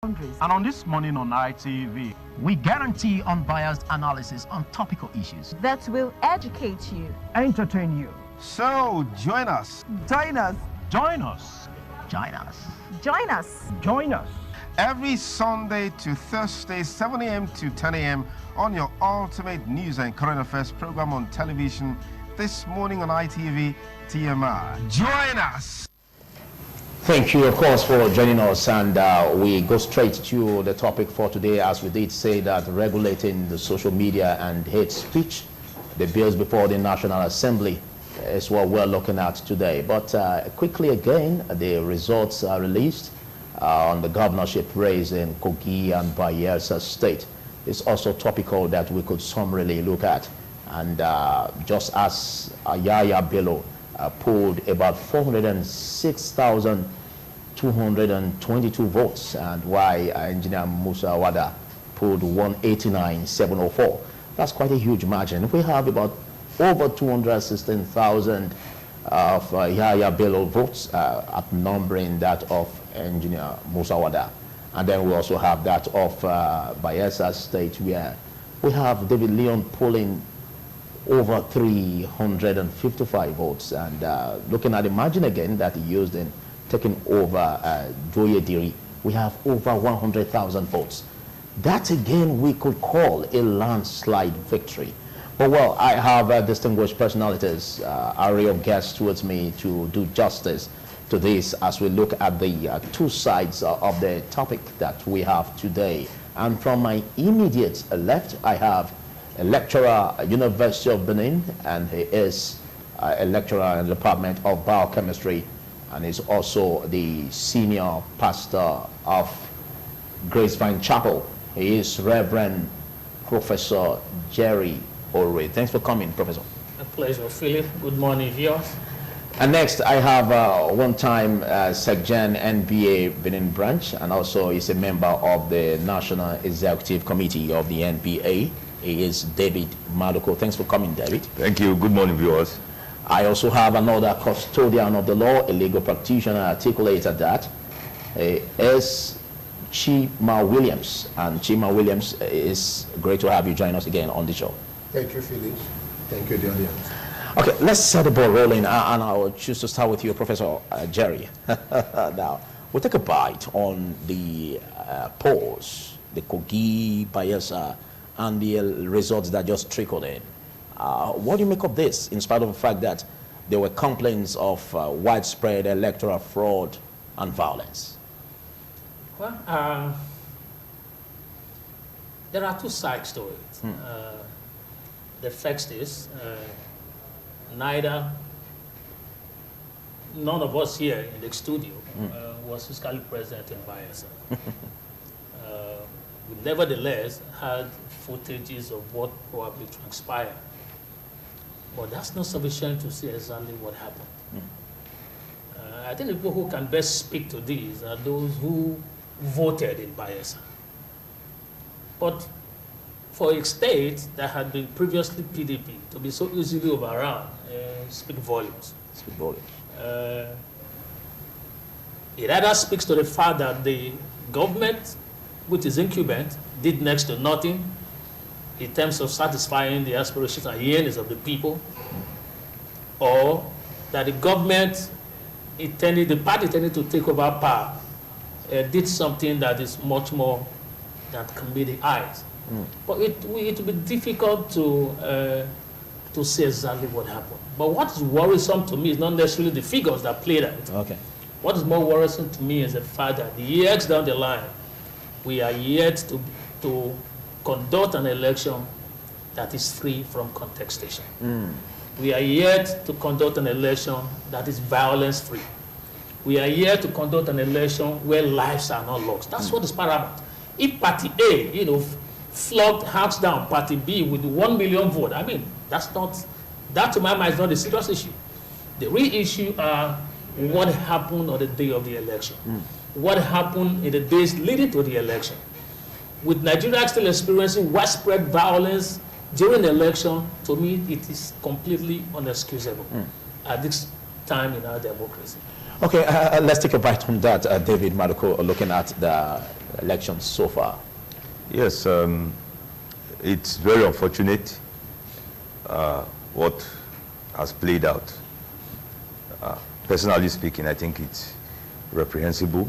And on this morning on ITV, we guarantee unbiased analysis on topical issues that will educate you, entertain you. So join us. Join us. join us. Join us. join us. Join us. Every Sunday to Thursday, 7 a.m. to 10 a.m. on your ultimate news and current affairs program on television. This morning on ITV TMI. Join us. Thank you, of course, for joining us, and we go straight to the topic for today, as we did say that regulating the social media and hate speech, the bills before the National Assembly is what we're looking at today. But quickly again, the results are released on the governorship race in Kogi and Bayelsa State. It's also topical that we could summarily look at. And just as Yaya Bello polled about 406,222 votes, and why Engineer Musa Wada polled 189,704. That's quite a huge margin. We have about over 216,000 of Yaya Bello votes, outnumbering that of Engineer Musa Wada. And then we also have that of Bayelsa State, where we have David Leon polling over 355 votes. And looking at the margin again that he used in taking over Doye Diri, we have over 100,000 votes. That again we could call a landslide victory. But well, I have distinguished personalities, array of guests towards me to do justice to this as we look at the two sides of the topic that we have today. And from my immediate left, I have a lecturer at University of Benin, and he is a lecturer in the Department of Biochemistry, and is also the senior pastor of Gracevine Chapel. He is Reverend Professor Jerry Ore. Thanks for coming, Professor. A pleasure, Philip. Good morning, viewers. And next, I have one-time SecGen NBA Benin branch, and also is a member of the National Executive Committee of the NBA. He is David Maluko. Thanks for coming, David. Thank you. Good morning, viewers. I also have another custodian of the law, a legal practitioner, articulated that. Is Chima Williams. And Chima Williams, is great to have you join us again on the show. Thank you, Philip. Thank you, the audience. Okay, let's set the ball rolling, and I'll choose to start with you, Professor Jerry. Now, we'll take a bite on the polls, the Kogi, Bayelsa, and the results that just trickled in. What do you make of this, in spite of the fact that there were complaints of widespread electoral fraud and violence? Well, there are two sides to it. The first is none of us here in the studio was physically present in Bayelsa. We nevertheless had footages of what probably transpired. But that's not sufficient to see exactly what happened. I think the people who can best speak to these are those who voted in Bayelsa. But for a state that had been previously PDP to be so easily overrun, speak volumes. Speak volumes. It either speaks to the fact that the government, which is incumbent, did next to nothing in terms of satisfying the aspirations and yearnings of the people, or that the government intended, the party intended to take over power, did something that is much more than can meet the eyes. But it will be difficult to say exactly what happened. But what is worrisome to me is not necessarily the figures that played out. Okay. What is more worrisome to me is the fact that the years down the line, we are yet to conduct an election that is free from contestation. We are yet to conduct an election that is violence-free. We are yet to conduct an election where lives are not lost. That's what is paramount. If Party A, flogged hands down Party B with 1 million vote, I mean, that to my mind is not a serious issue. The real issue are what happened on the day of the election. What happened in the days leading to the election. With Nigeria still experiencing widespread violence during the election, to me, it is completely unexcusable at this time in our democracy. Okay, let's take a bite on that, David Maluko, looking at the elections so far? Yes, it's very unfortunate what has played out. Personally speaking, I think it's reprehensible.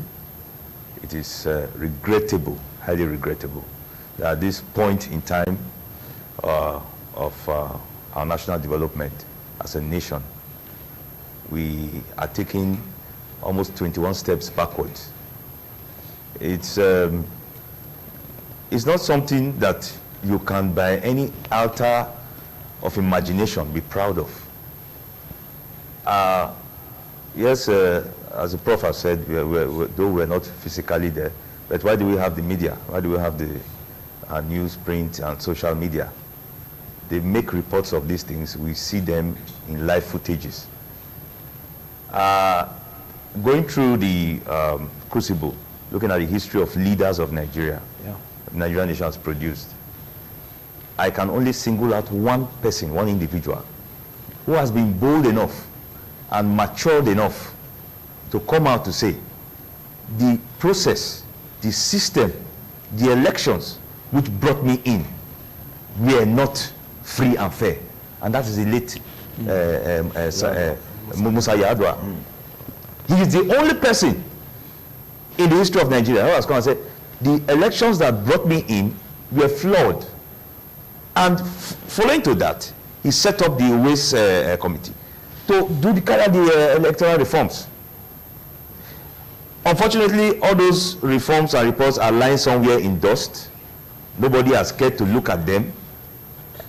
It is regrettable, highly regrettable, that at this point in time of our national development as a nation, we are taking almost 21 steps backwards. It's not something that you can, by any altar of imagination, be proud of. Yes, as the Prof has said, though we're not physically there, but why do we have the media? Why do we have the news, print, and social media? They make reports of these things. We see them in live footages. Going through the crucible, looking at the history of leaders of Nigeria, Nigerian nation has produced, I can only single out one person, one individual, who has been bold enough and matured enough to come out to say, the process, the system, the elections which brought me in were not free and fair. And that is the late Musa Yar'Adua. He is the only person in the history of Nigeria who has come and said, the elections that brought me in were flawed. And following to that, he set up the Ways Committee to carry the electoral reforms. Unfortunately, all those reforms and reports are lying somewhere in dust. Nobody has cared to look at them.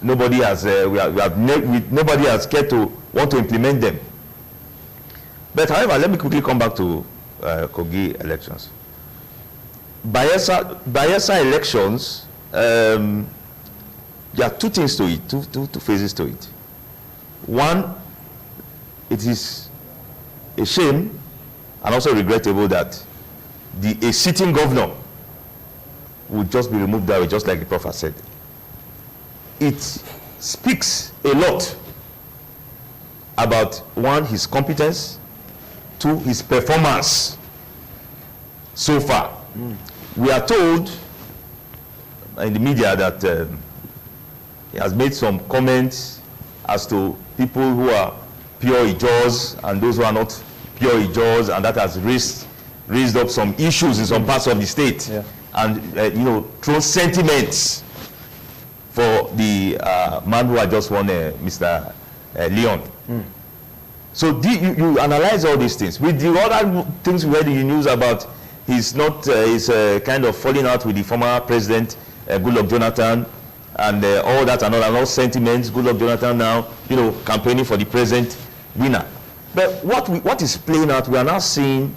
Nobody has nobody has cared to want to implement them. But however, let me quickly come back to Kogi elections. Bayelsa elections, there are two things to it, two phases to it. One, it is a shame and also regrettable that a sitting governor would just be removed that way, just like the Prophet said. It speaks a lot about, one, his competence, two, his performance so far. We are told in the media that he has made some comments as to people who are pure Ijaws and those who are not pure Ijaws, and that has raised up some issues in some parts of the state, and thrown sentiments for the man who had just won, Mr. Leon. So you analyze all these things. With the other things we heard in the news about he's kind of falling out with the former president, Goodluck Jonathan, and all that and all sentiments. Goodluck Jonathan now, campaigning for the present winner. But what is playing out, we are now seeing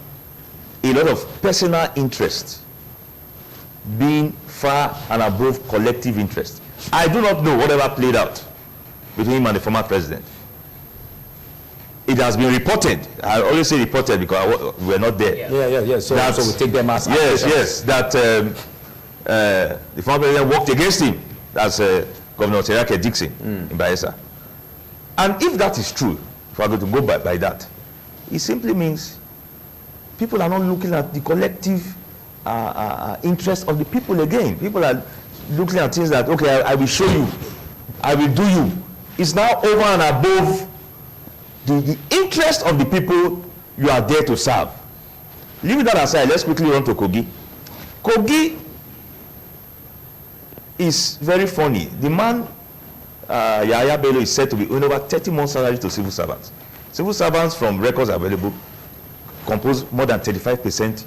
a lot of personal interest being far and above collective interest. I do not know whatever played out between him and the former president. It has been reported. I always say reported because we were not there. Yeah. So we take them as yes, that the former president worked against him. That's Governor Seriake Dixon in Bayelsa. And if that is true, if I go to go by that, it simply means people are not looking at the collective interest of the people again. People are looking at things that, okay, I will show you, I will do you. It's now over and above the interest of the people you are there to serve. Leaving that aside, let's quickly run to Kogi. Kogi is very funny. The man, Yahya Bello, is said to be owing over 30 months' salary to civil servants. Civil servants, from records available, compose more than 35%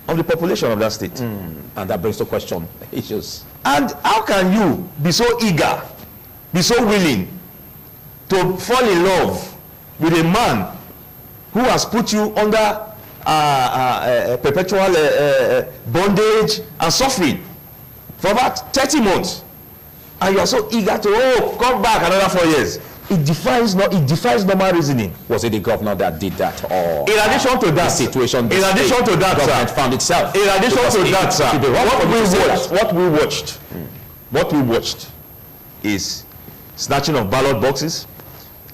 of the population of that state. And that brings to question issues. And how can you be so eager, be so willing to fall in love with a man who has put you under perpetual bondage and suffering for about 30 months, and you are so eager to come back another 4 years? It defies normal reasoning. Was it the governor that did that, or in addition to that situation? In addition to that, government found itself. In addition to that, sir, what we watched is snatching of ballot boxes,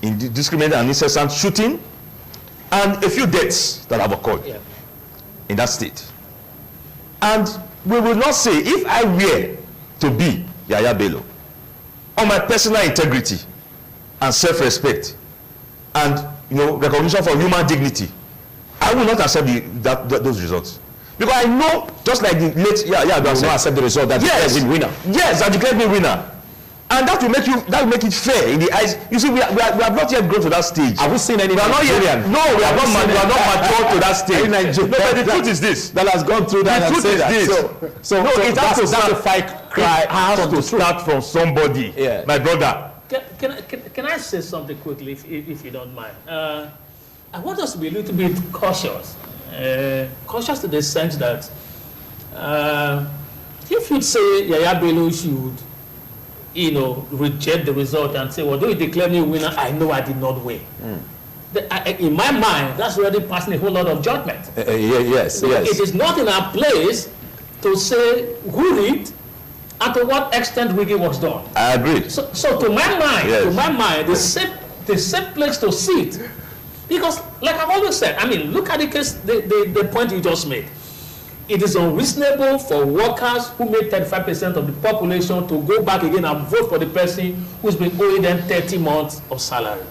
indiscriminate and incessant shooting, and a few deaths that have occurred in that state. And we will not say, if I were to be Yaya Bello, on my personal integrity and self-respect and recognition for human dignity, I will not accept those results. Because I know, just like the late Yaya Bello, will not accept the result that declared him winner. Yes, that declared me winner. And that will make it fair in the eyes. You see, we have not yet grown to that stage. Have we seen any Nigerian? No, we have not matured to that stage. No, but the truth is this. That has gone through that. The truth is this. So that's a fight cry. It has to start from somebody. Yeah. My brother. Can I say something quickly, if you don't mind? I want us to be a little bit cautious. Cautious to the sense that if you'd say Yaya Bello should reject the result and say, well, though you declare me winner, I know I did not win. In my mind, that's already passing a whole lot of judgment. Yes. It is not in our place to say who rigged and to what extent rigging was done. I agree. So to my mind, the safe place to sit, because like I've always said, I mean, look at the case, the point you just made. It is unreasonable for workers who make 35% of the population to go back again and vote for the person who's been owing them 30 months of salary.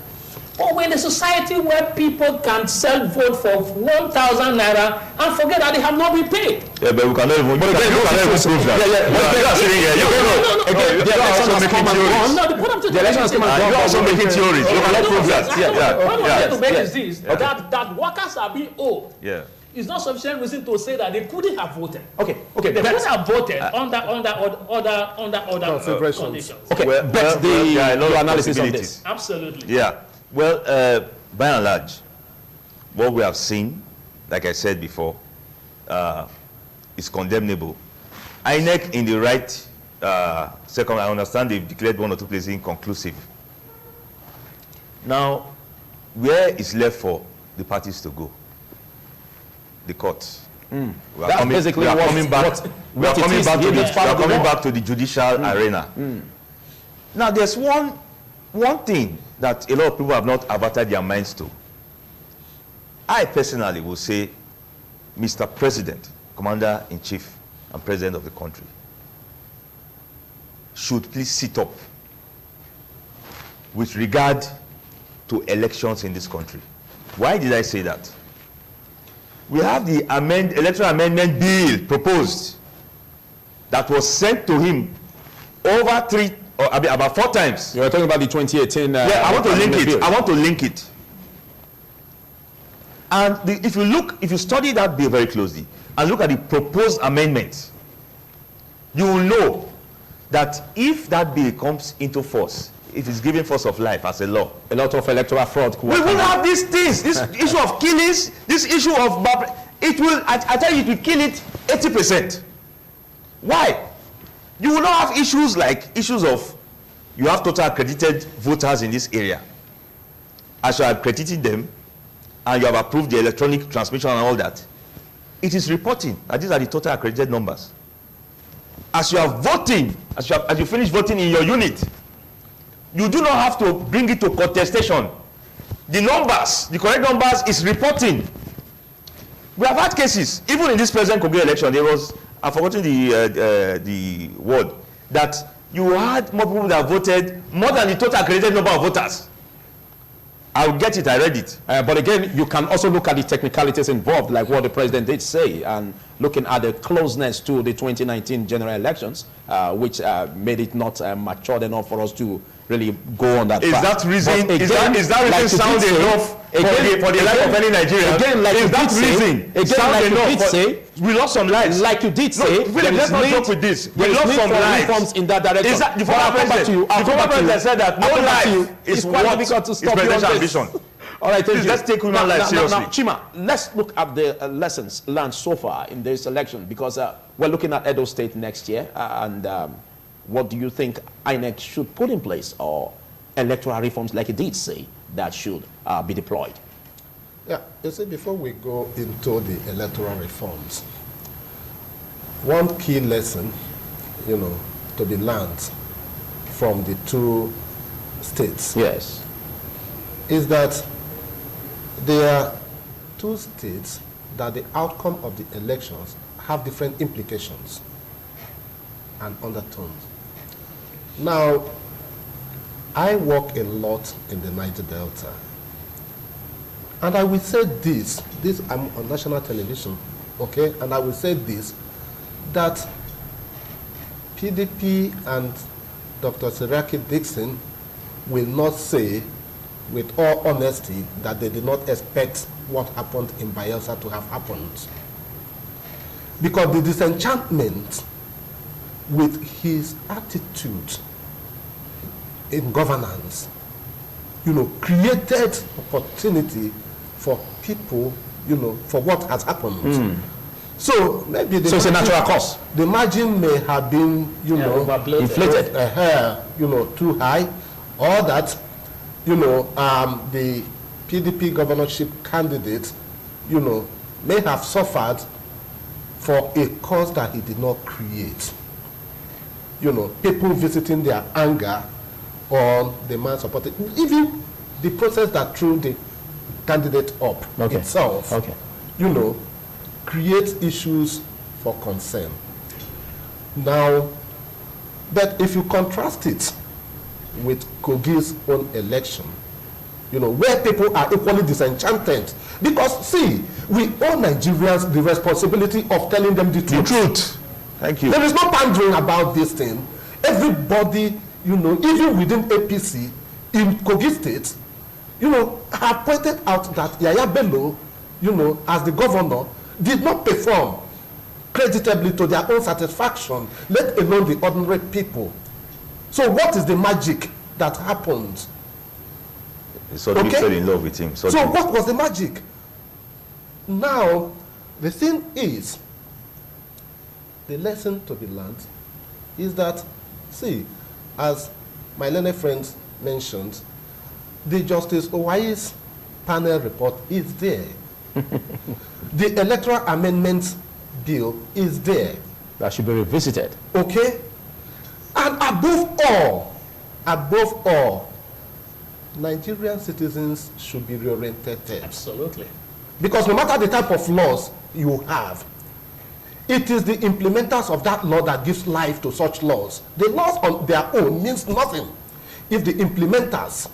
But we're in a society where people can vote for 1,000 naira and forget that they have not been paid. Yeah, but we cannot even prove that. The election has come and gone. You're also making theories. You cannot prove that. What I'm trying to make is this, that workers are being owed. Yeah. It's not sufficient reason to say that they couldn't have voted. Okay. They couldn't have voted under other conditions. Okay, but your analysis on this. Absolutely. Yeah. Well, by and large, what we have seen, like I said before, is condemnable. INEC in the right second, I understand they've declared one or two places inconclusive. Now, where is left for the parties to go? The courts. We are coming back to the judicial arena. Now, there's one thing that a lot of people have not averted their minds to. I personally will say, Mr. President, Commander-in-Chief and President of the country, should please sit up with regard to elections in this country. Why did I say that? We have the electoral amendment bill proposed that was sent to him over about 4 times. You're talking about the 2018. Yeah, I want to link it. Bill. I want to link it. And if you study that bill very closely and look at the proposed amendments, you will know that if that bill comes into force, if it's given force of life as a law, a lot of electoral fraud. We will have these things, this issue of killings, this issue of it will. I tell you, it will kill it 80%. Why? You will not have issues of you have total accredited voters in this area. As you have accredited them, and you have approved the electronic transmission and all that, it is reporting that these are the total accredited numbers. As you are voting, as you finish voting in your unit, you do not have to bring it to contestation. The numbers, the correct numbers is reporting. We have had cases, even in this present Kogi election, there was, I've forgotten the word, that you had more people that voted more than the total accredited number of voters. I'll get it, I read it. But again, you can also look at the technicalities involved, like what the president did say, and looking at the closeness to the 2019 general elections, which made it not matured enough for us to really go on that path. That reason, is that reason sound enough for the life of any Nigerian? Again, like is that reason sound enough? We lost some lives. Like you did say, let's not joke with this. We lost some lives. Reforms in that direction. The former president said that no life is what is presidential ambition. All right, let's take human life seriously. Now, Chima, let's look at the lessons learned so far in this election, because we're looking at Edo State next year, and what do you think INEC should put in place, or electoral reforms, like it did say, that should be deployed? Yeah, you see, before we go into the electoral reforms, one key lesson, to be learned from the 2 states, yes, is that there are 2 states that the outcome of the elections have different implications and undertones. Now, I work a lot in the Niger Delta. And I will say this, I'm on national television, okay? And I will say this, that PDP and Dr. Seriake Dixon will not say, with all honesty, that they did not expect what happened in Bayelsa to have happened. Because the disenchantment with his attitude in governance, created opportunity for people, for what has happened. So maybe so it's a natural cause. The margin may have been, inflated, too high, or that, the PDP governorship candidate, may have suffered for a cause that he did not create. People visiting their anger on the man supported, even the process that threw the candidate up itself, creates issues for concern. Now, but if you contrast it with Kogi's own election, where people are equally disenchanted, because see, we owe Nigerians the responsibility of telling them the truth. The truth. Thank you. There is no pandering about this thing. Everybody, even within APC in Kogi State, have pointed out that Yaya Bello, as the governor, did not perform creditably to their own satisfaction, let alone the ordinary people. So what is the magic that happened? Suddenly fell in love with him. So what was the magic? Now, the thing is, the lesson to be learned is that, see, as my learned friends mentioned, the Justice Owai's panel report is there. The Electoral Amendment Bill is there. That should be revisited. Okay? And above all, Nigerian citizens should be reoriented. Absolutely. Because no matter the type of laws you have, it is the implementers of that law that gives life to such laws. The laws on their own means nothing if the implementers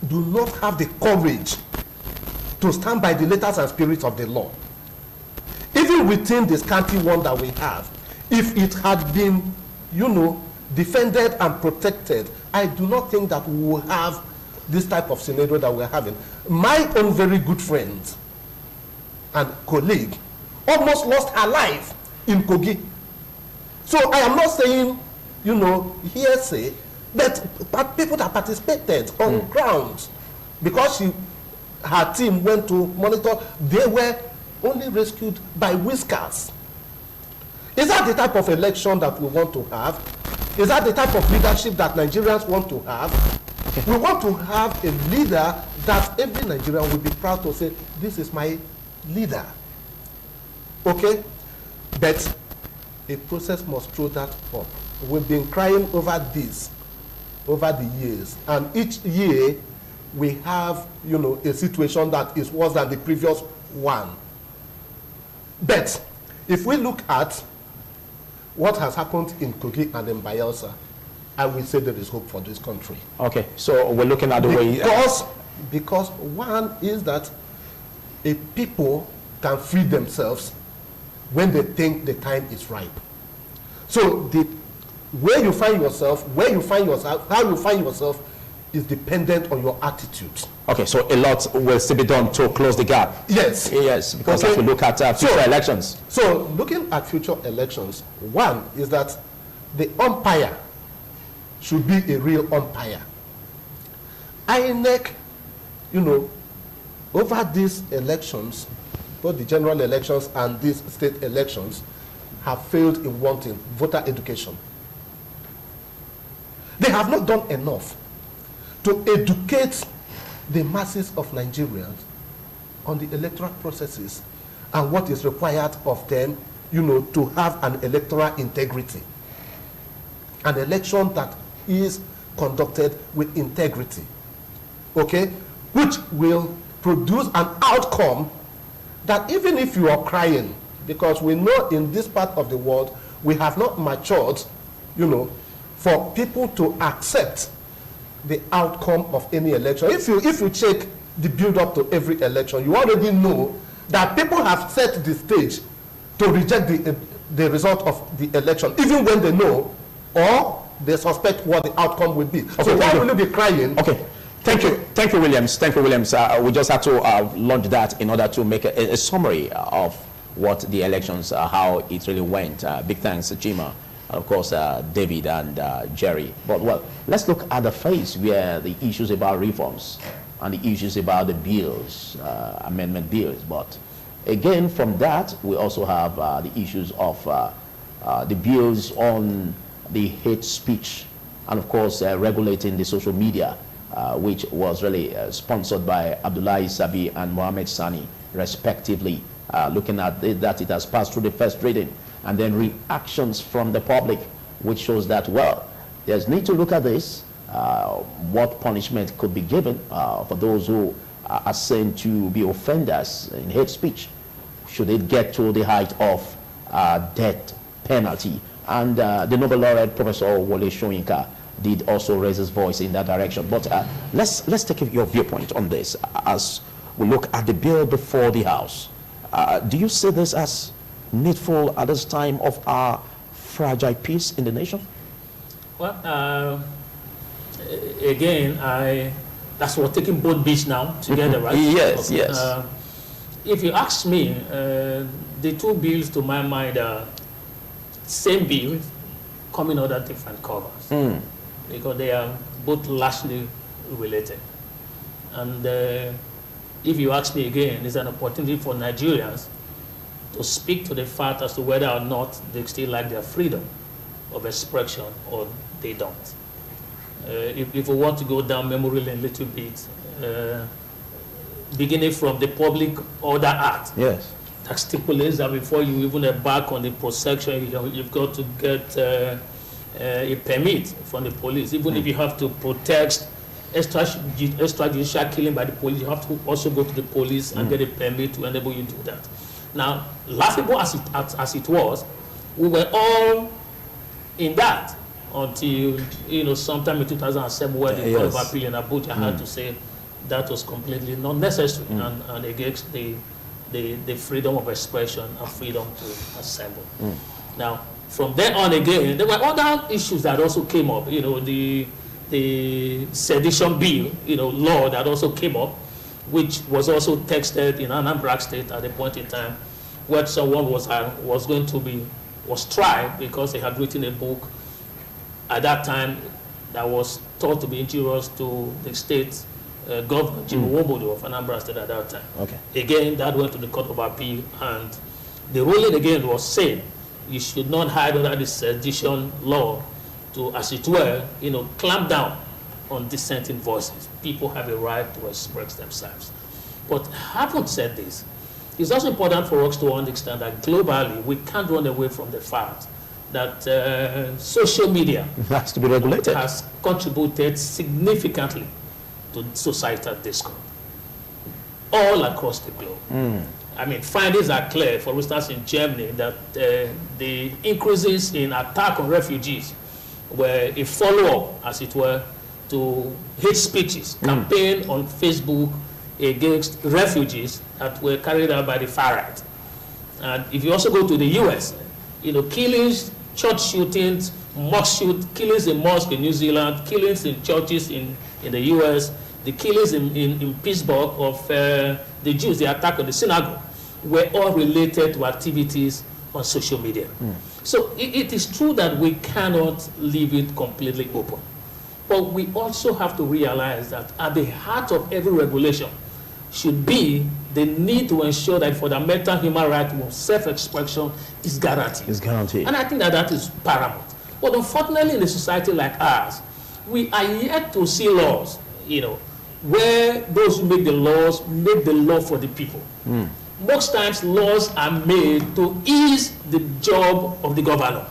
do not have the courage to stand by the letters and spirits of the law. Even within the scanty one that we have, if it had been, defended and protected, I do not think that we will have this type of scenario that we're having. My own very good friend and colleague almost lost her life in Kogi. So I am not saying, hearsay, but people that participated on ground, because her team went to monitor, they were only rescued by whiskers. Is that the type of election that we want to have? Is that the type of leadership that Nigerians want to have? We want to have a leader that every Nigerian will be proud to say, this is my leader. Okay? But a process must throw that up. We've been crying over this over the years. And each year, we have, a situation that is worse than the previous one. But if we look at what has happened in Kogi and in Bayelsa, I will say there is hope for this country. Okay, so we're looking at the way... Because one is that a people can free themselves when they think the time is ripe. So where you find yourself, how you find yourself is dependent on your attitude. Okay, so a lot will still be done to close the gap. Yes. Yes, because if we look at future elections. So looking at future elections, one is that the umpire should be a real umpire. INEC, over these elections, both the general elections and these state elections, have failed in wanting voter education. They have not done enough to educate the masses of Nigerians on the electoral processes and what is required of them, to have an electoral integrity. An election that is conducted with integrity, okay, which will produce an outcome that even if you are crying because we know in this part of the world, we have not matured, you know, for people to accept the outcome of any election. If you check the build-up to every election, you already know that people have set the stage to reject the result of the election, even when they know or they suspect what the outcome will be. Okay, so why will you be crying? Okay. Thank you, Williams. Thank you, Williams. We just had to launch that in order to make a summary of what the elections, how it really went. Big thanks, Jima, of course, David and Jerry. But, well, let's look at the phase where the issues about reforms and the issues about the bills, amendment bills. But, again, from that, we also have the issues of the bills on the hate speech and, of course, regulating the social media. Which was really sponsored by Abdullahi Sabi and Mohammed Sani, respectively, looking at that it has passed through the first reading, and then reactions from the public, which shows that, well, there's need to look at this, what punishment could be given for those who are seen to be offenders in hate speech. Should it get to the height of death penalty? And the Nobel laureate, Professor Wole Soyinka, did also raise his voice in that direction. But let's take your viewpoint on this as we look at the bill before the House. Do you see this as needful at this time of our fragile peace in the nation? Well, again, that's what taking both bills now together, right? Yes, okay. Yes. If you ask me, the two bills to my mind are same bill coming under different covers. Because they are both largely related. And if you ask me again, it's an opportunity for Nigerians to speak to the fact as to whether or not they still like their freedom of expression or they don't. If we want to go down memory lane a little bit, beginning from the Public Order Act, yes, that stipulates that before you even embark on the prosecution, you've got to get a permit from the police. Even if you have to protect extrajudicial killing by the police, you have to also go to the police and get a permit to enable you to do that. Now, laughable as it was, we were all in that until, sometime in 2007 when the Court of Appeal in Abuja had to say that was completely not necessary and against the freedom of expression and freedom to assemble. Now, from then on again, there were other issues that also came up. The sedition bill, law that also came up, which was also texted in Anambra State at a point in time, where someone was tried because he had written a book at that time that was thought to be injurious to the state governor, Jimmy Wobodo of Anambra State at that time. Okay. Again, that went to the Court of Appeal, and the ruling again was saying you should not hide under the sedition law to, as it were, clamp down on dissenting voices. People have a right to express themselves. But having said this, it's also important for us to understand that globally we can't run away from the fact that social media has to be regulated, has contributed significantly to societal discord all across the globe. I mean, findings are clear, for instance, in Germany, that the increases in attack on refugees were a follow-up, as it were, to hate speeches, campaign on Facebook against refugees that were carried out by the far right. And if you also go to the US, killings, church shootings, killings in mosques in New Zealand, killings in churches in the US, the killings in Pittsburgh of the Jews, the attack on the synagogue, were all related to activities on social media. So it is true that we cannot leave it completely open. But we also have to realize that at the heart of every regulation should be the need to ensure that fundamental human right of self-expression is guaranteed. Is guaranteed. And I think that is paramount. But unfortunately, in a society like ours, we are yet to see laws, where those who make the law for the people. Most times, laws are made to ease the job of the governor,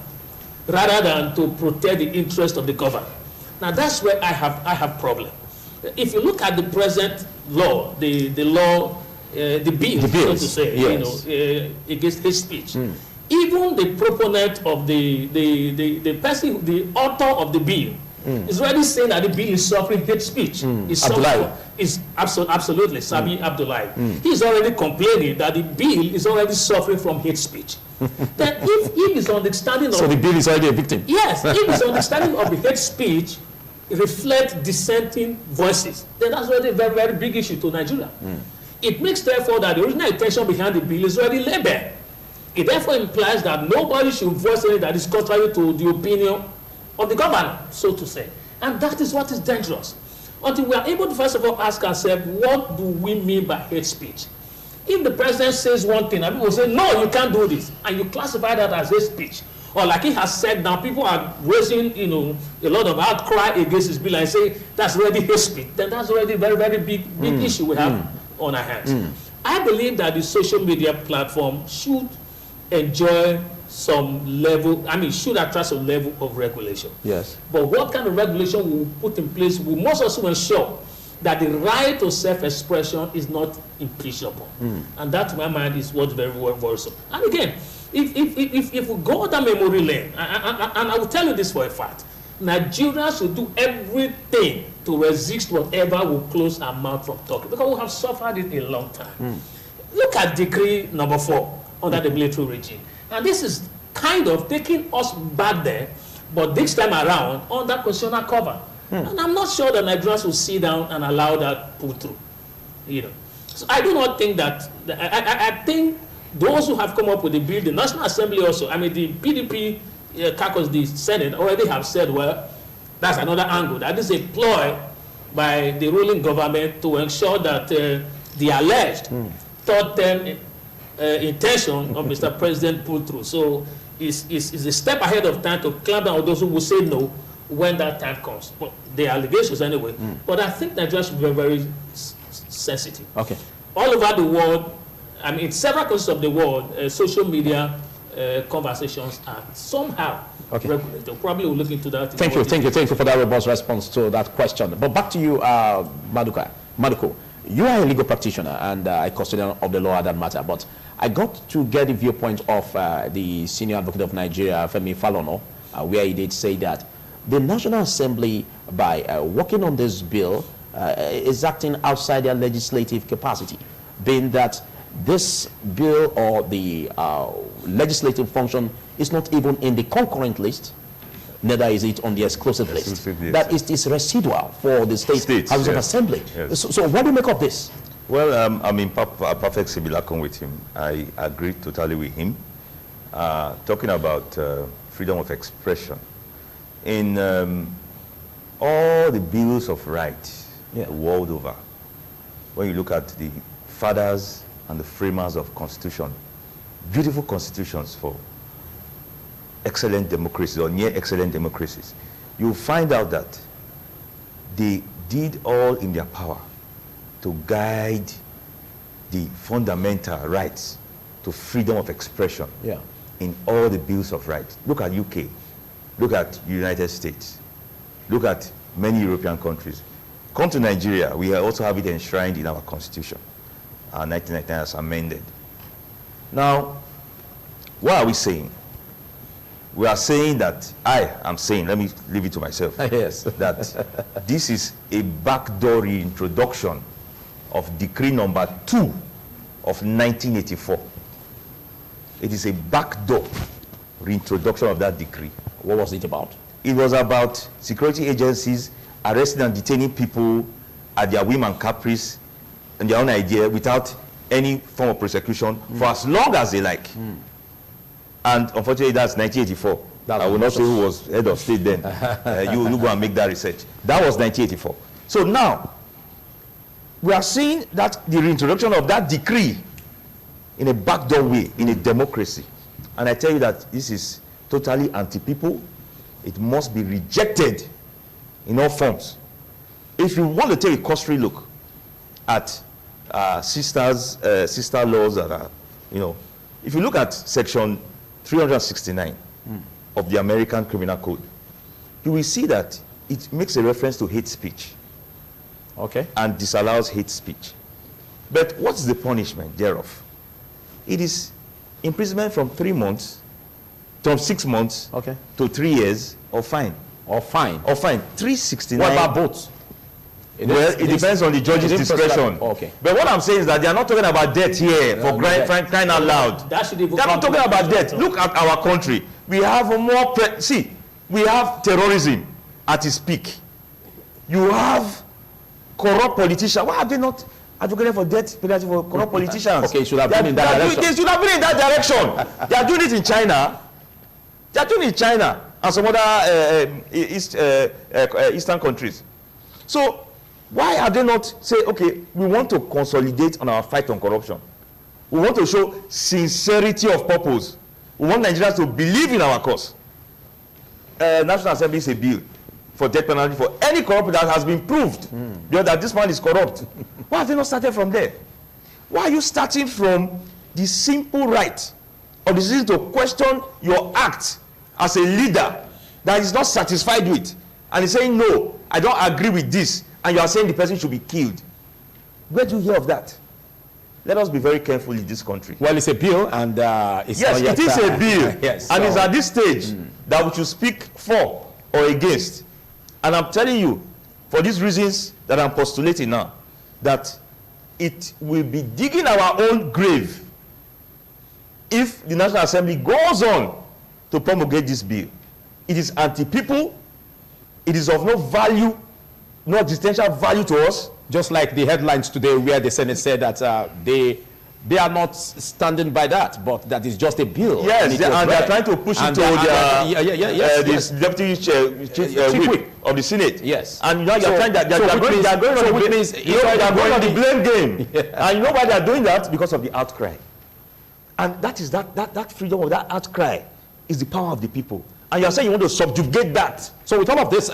rather than to protect the interest of the governor. Now, that's where I have problem. If you look at the present law, the law the bill, so bills, to say, yes. Against hate speech. Even the proponent of the person, the author of the bill, is already saying that the bill is suffering hate speech. Is absolutely Sabi Abdullahi. He's already complaining that the bill is already suffering from hate speech. Then if his understanding of... So the bill is already a victim? Yes, if his understanding of the hate speech reflects dissenting voices, then that's already a very, very big issue to Nigeria. It makes, therefore, that the original intention behind the bill is already labeled. It therefore implies that nobody should voice anything that is contrary to the opinion of the governor, so to say. And that is what is dangerous. Until we are able to, first of all, ask ourselves, what do we mean by hate speech? If the president says one thing, and people say, no, you can't do this, and you classify that as hate speech, or like he has said now, people are raising, a lot of outcry against his bill and say that's already hate speech, then that's already a very, very big issue we have on our hands. I believe that the social media platform should enjoy some level, should attract some level of regulation. Yes. But what kind of regulation we will put in place, we must also ensure that the right to self-expression is not impeachable. And that, to my mind, is what's very, very worrisome. And again, if we go down memory lane, and I will tell you this for a fact, Nigeria should do everything to resist whatever will close our mouth from talking, because we have suffered it a long time. Look at decree number 4 under the military regime. And this is kind of taking us back there, but this time around under constitutional cover. And I'm not sure that Nigerians will sit down and allow that pull through. So I do not think that, I think those who have come up with the bill, the National Assembly also, the PDP caucus, the Senate already have said, well, that's another angle. That is a ploy by the ruling government to ensure that the alleged third-term intention of Mr. President pulled through. So it's a step ahead of time to clamp down on those who will say no when that time comes. Well, the allegations anyway. But I think Nigeria should be very sensitive. Okay. All over the world, in several countries of the world, social media conversations are somehow regulated. They'll probably will look into that. Thank you for that robust response to that question. But back to you, Maduko. You are a legal practitioner and a custodian of the law at that matter. But I got to get the viewpoint of the senior advocate of Nigeria, Femi Falono, where he did say that the National Assembly, by working on this bill, is acting outside their legislative capacity, being that this bill or the legislative function is not even in the concurrent list, neither is it on the exclusive list. Yes. That is residual for the state House of Assembly. Yes. So what do you make of this? Well, I'm in perfect simulacrum with him. I agree totally with him. Talking about freedom of expression. In all the bills of rights the world over, when you look at the fathers and the framers of constitution, beautiful constitutions for excellent democracies or near excellent democracies, you'll find out that they did all in their power to guide the fundamental rights to freedom of expression in all the bills of rights. Look at UK, look at United States, look at many European countries. Come to Nigeria, we also have it enshrined in our constitution, 1999 as amended. Now, what are we saying? We are saying that, let me leave it to myself, that this is a backdoor reintroduction of decree number 2 of 1984. It is a backdoor reintroduction of that decree. What was it about? It was about security agencies arresting and detaining people at their whim and caprice and their own idea without any form of prosecution for as long as they like. And unfortunately, that's 1984. I will not say who was head of state then. You go and make that research. That was 1984. So now, we are seeing that the reintroduction of that decree in a backdoor way, in a democracy. And I tell you that this is totally anti-people. It must be rejected in all forms. If you want to take a cursory look at sister laws that are, if you look at section 369 of the American Criminal Code, you will see that it makes a reference to hate speech. And disallows hate speech. But what's the punishment thereof? It is imprisonment from 3 months, from 6 months to 3 years, or fine. Or fine. Or fine. 369. What about both? It depends on the judge's discretion. Okay. But what I'm saying is that they are not talking about death here for crying out loud. They are not talking about death. Look at our country. We have more. We have terrorism at its peak. You have corrupt politicians. Why have they not advocated for death penalty for corrupt politicians? Okay, should have been in that direction. They should have been in that direction. They are doing it in China. They are doing it in China and some other Eastern countries. So why have they not say, okay, we want to consolidate on our fight on corruption. We want to show sincerity of purpose. We want Nigerians to believe in our cause. National Assembly is a bill for death penalty for any corrupt that has been proved that this man is corrupt. Why have they not started from there? Why are you starting from the simple right of the citizen to question your act as a leader that is not satisfied with, and is saying, no, I don't agree with this, and you are saying the person should be killed? Where do you hear of that? Let us be very careful in this country. Well, it's a bill, and it's yes, it is a bill. Yes, and it's at this stage that we should speak for or against. And I'm telling you, for these reasons that I'm postulating now, that it will be digging our own grave if the National Assembly goes on to promulgate this bill. It is anti-people. It is of no value, no existential value to us. Just like the headlines today where the Senate said that they are not standing by that, but that is just a bill. Yes, and they are trying to push it to this deputy chief whip of the Senate. Yes. And now you're trying that they are going on the blame game. Yeah. And you know why they are doing that? Because of the outcry. And that is that freedom of that outcry is the power of the people. And you're saying you want to subjugate that. So with all of this,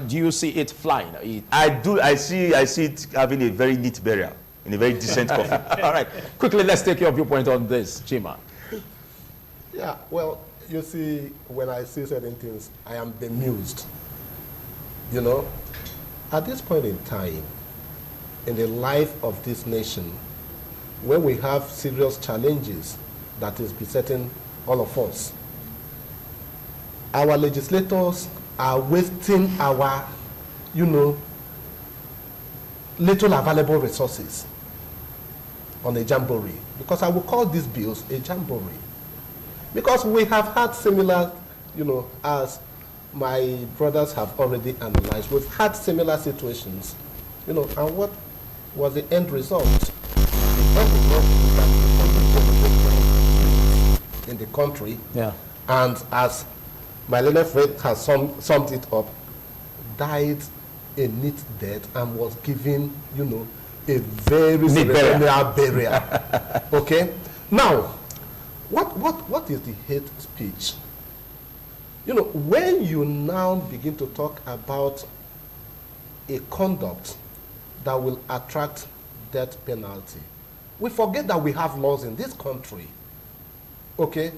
do you see it flying? I do. I see it having a very neat burial in a very decent coffin. All right. Quickly, let's take your viewpoint on this, Chima. Yeah, well, you see, when I see certain things, I am bemused. You know, at this point in time, in the life of this nation, where we have serious challenges that is besetting all of us, our legislators are wasting our, little available resources on a jamboree. Because I will call these bills a jamboree. Because we have had similar, as my brothers have already analyzed, we've had similar situations, and what was the end result? The end result in the country, and as my learned friend has summed it up, died a neat death and was given, a very ceremonial burial. Okay? Now, what is the hate speech? When you now begin to talk about a conduct that will attract death penalty, we forget that we have laws in this country. Okay?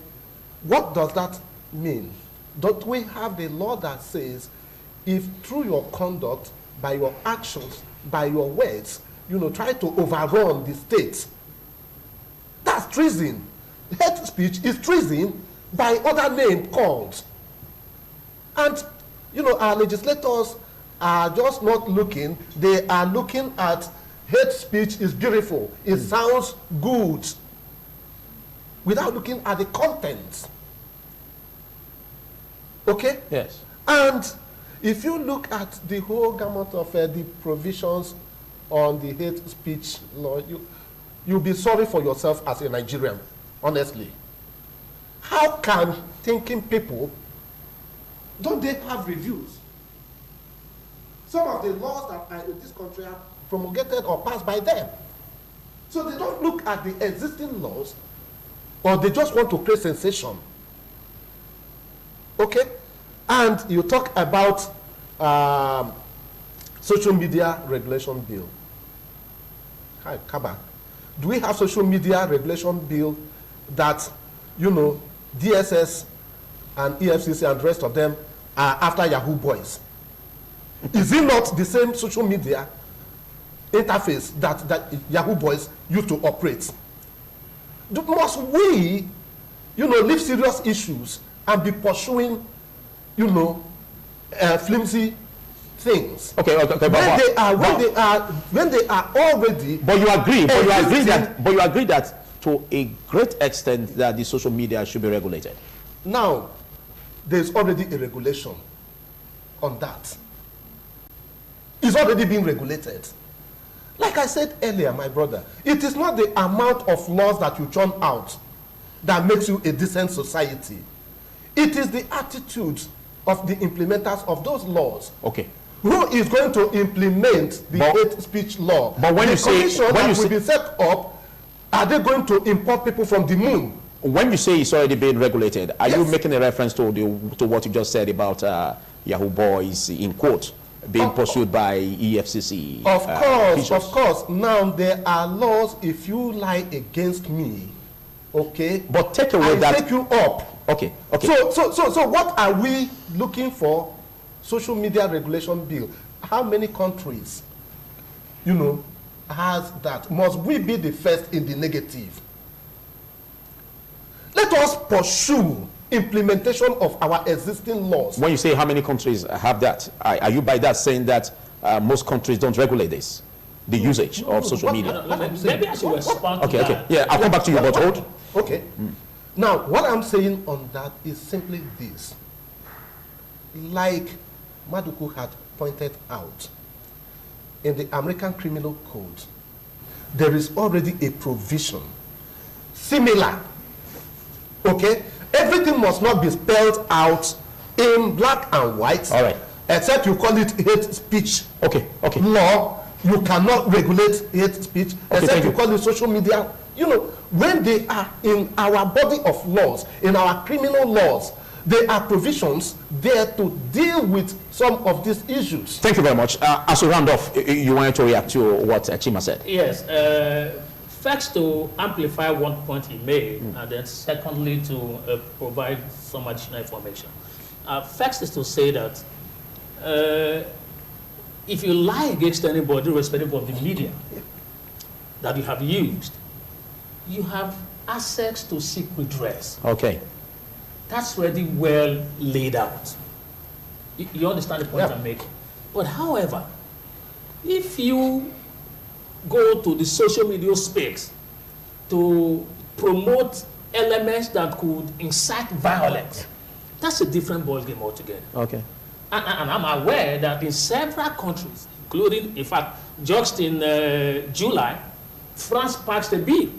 What does that mean? Don't we have the law that says, if through your conduct, by your actions, by your words, try to overrun the state, that's treason. Hate speech is treason by other name called. And, our legislators are just not looking, they are looking at hate speech is beautiful, it sounds good, without looking at the content. Okay? Yes. And if you look at the whole gamut of the provisions on the hate speech law, you'll be sorry for yourself as a Nigerian, honestly. How can thinking people, don't they have reviews? Some of the laws that are in this country are promulgated or passed by them. So they don't look at the existing laws, or they just want to create sensation. Okay? And you talk about social media regulation bill. Hi, Kaba. Do we have social media regulation bill that, DSS and EFCC and the rest of them are after Yahoo boys? Is it not the same social media interface that Yahoo boys used to operate. Must we, leave serious issues and be pursuing, flimsy things? Okay. When they are already. But you agree that to a great extent that the social media should be regulated. Now, there's already a regulation on that. It's already being regulated. Like I said earlier, my brother, it is not the amount of laws that you churn out that makes you a decent society. It is the attitude of the implementers of those laws. Okay. Who is going to implement the hate speech law? But when the you say will be set up, are they going to import people from the moon? When you say it's already been regulated, are you Yes. making a reference to what you just said about Yahoo boys in court being pursued by EFCC? Of course. Now there are laws. If you lie against me, okay, But take away I take you up. Okay. So what are we looking for? Social media regulation bill. How many countries, has that? Must we be the first in the negative? Let us pursue implementation of our existing laws. When you say how many countries have that, are you by that saying that most countries don't regulate this, the usage of social media? Maybe I should respond to Okay. that. Yeah, I'll come back to you, but hold. Okay. Now, what I'm saying on that is simply this. Like Maduku had pointed out, in the American Criminal Code, there is already a provision similar. Okay? Everything must not be spelled out in black and white. All right. Except you call it hate speech. Okay. Law, you cannot regulate hate speech, except thank you you. call it social media. When they are in our body of laws, in our criminal laws, there are provisions there to deal with some of these issues. Thank you very much. As we round off, you wanted to react to what Chima said. Yes. First, to amplify one point he made, and then secondly, to provide some additional information. First is to say that if you lie against anybody, irrespective of the media that you have used, you have access to seek redress. Okay. That's already well laid out. You understand the point I'm making? But however, if you go to the social media space to promote elements that could incite violence, that's a different ballgame altogether. Okay. And I'm aware that in several countries, including, in fact, just in July, France passed a bill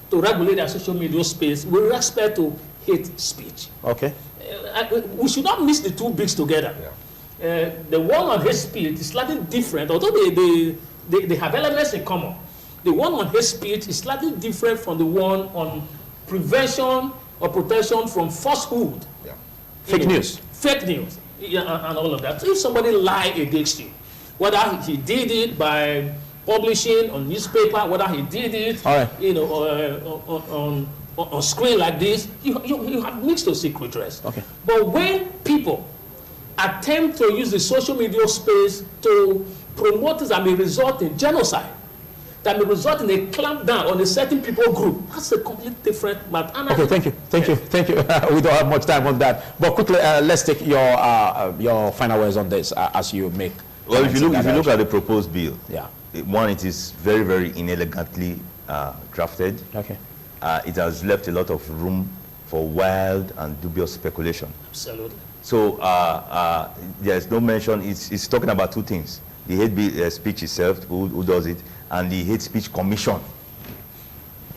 to regulate their social media space with respect to hate speech. Okay. We should not mix the two bigs together. The one on hate speech is slightly different, although they have elements in common. The one on hate speech is slightly different from the one on prevention or protection from falsehood. Fake news. Fake news, and all of that. So if somebody lied against you, whether he did it by publishing on newspaper, whether he did it, on screen like this, you have mixed to seek redress. Okay. But when people attempt to use the social media space to promote this that may result in genocide, that may result in a clampdown on a certain people group, that's a completely different matter. Okay, thank you. We don't have much time on that. But quickly, let's take your final words on this as you make. Well, if you look at the proposed bill, one, it is very, very inelegantly drafted. Okay. It has left a lot of room for wild and dubious speculation. Absolutely. So there's no mention. It's talking about two things: the hate speech itself, who does it, and the hate speech commission.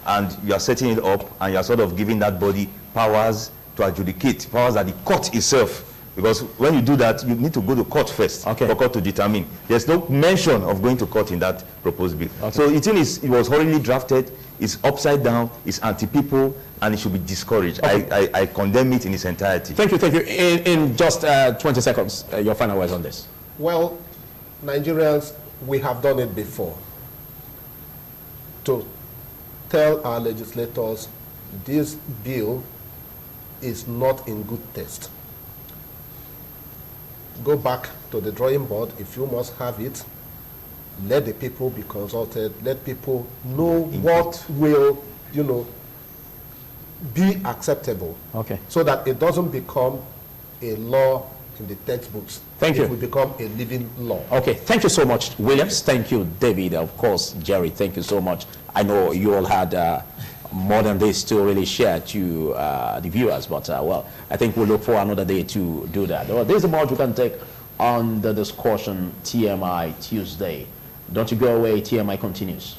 And you are setting it up, and you are sort of giving that body powers to adjudicate, powers at the court itself. Because when you do that, you need to go to court first for court to determine. There's no mention of going to court in that proposed bill. Okay. So it was horribly drafted. It's upside down. It's anti-people, and it should be discouraged. Okay. I condemn it in its entirety. Thank you. In just 20 seconds, your final words on this. Well, Nigerians, we have done it before. To tell our legislators this bill is not in good taste. Go back to the drawing board if you must have it. let the people be consulted, let people know what will, you know, be acceptable. Okay. So that it doesn't become a law in the textbooks. Thank you. It will become a living law. Okay, thank you so much, Williams. Thank you, David. Of course, Jerry, thank you so much. I know you all had more than this to really share to the viewers, but well, I think we'll look for another day to do that. Well, there's a much we can take on the discussion TMI Tuesday. Don't you go away, TMI continues.